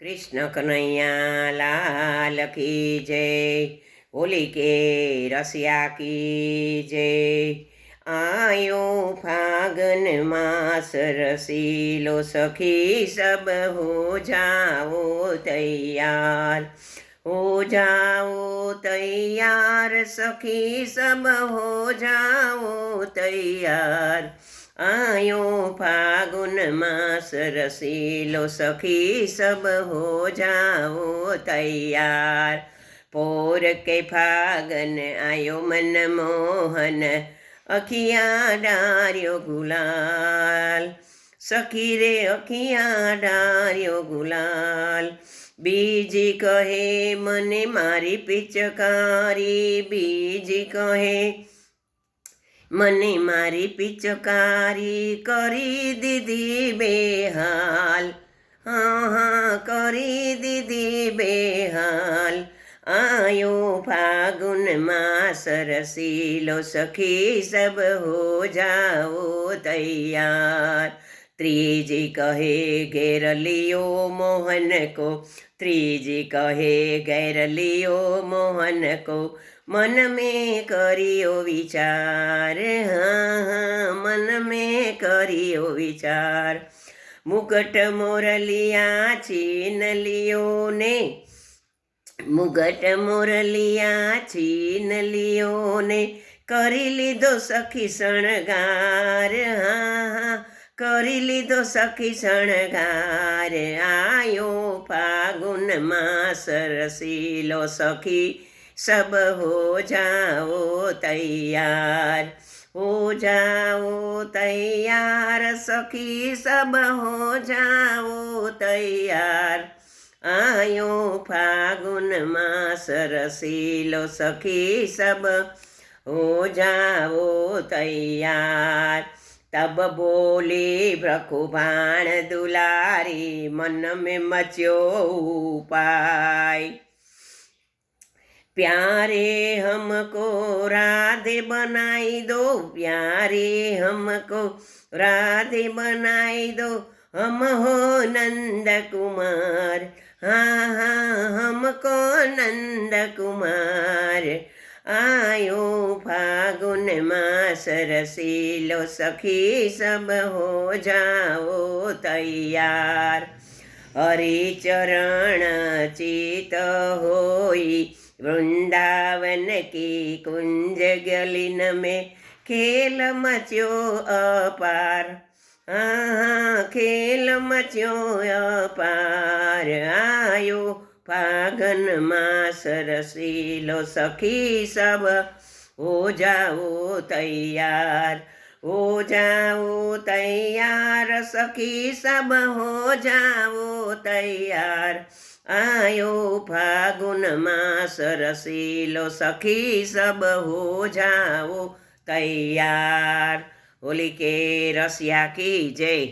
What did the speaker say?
कृष्ण कन्हैया लाल की जय। होली के रसिया की जय। आयो फागन मास रसीलो सखी सब हो जाओ तैयार। हो जाओ तैयार सखी सब हो जाओ तैयार। आयो फागुन मास रसीलो सखी सब हो जाओ तैयार। पोर के फागन आयो मन मोहन अखिया डार्यो गुलाल। सखी रे अखिया डार्यो गुलाल। बीजी कहे मने मारी पिचकारी। बीजी कहे मने मारी पिचकारी करी दीदी बेहाल। हाँ हाँ करी दीदी बेहाल। आयो फागुन मास रसीलो सखी सब हो जाओ तैयार। त्रीजी कहे घेर लियो मोहन को। त्रीजी कहे घेर लियो मोहन को। मन में करियो विचार। हाँ हाँ मन में करियो विचार। मुकुट मोरलिया छीन लियो ने। मुकुट मोरलिया छीन लियो ने। करी लीधो सखी शणगार। हाँ हाँ करी लीधो सखी शणगार। आयो फागुन मास रसीलो सखी सब हो जाओ तैयार। हो जाओ तैयार सखी सब हो जाओ तैयार। आयो फागुन मास रसीलो सखी सब हो जाओ तैयार। तब बोली भ्रकुभाण दुलारी मन में मचो उपाय। प्यारे हमको राधे बनाई दो। प्यारे हमको राधे बनाई दो। हम हो नंद कुमार। हाँ हाँ हमको नंद कुमार। आयो फागुन मास रसीलो सखी सब हो जाओ तैयार। हरि चरण चित होई वृंदावन की कुंज गलिन में खेल मचो अपार। हाँ खेल मचो अपार। आयो फागन मास रसीलो सखी सब हो जाओ तैयार। हो जाओ तैयार सखी सब हो जाओ तैयार। आयो फागुन मास रसीलो सखी सब हो जाओ तैयार। होली के रसिया की जय।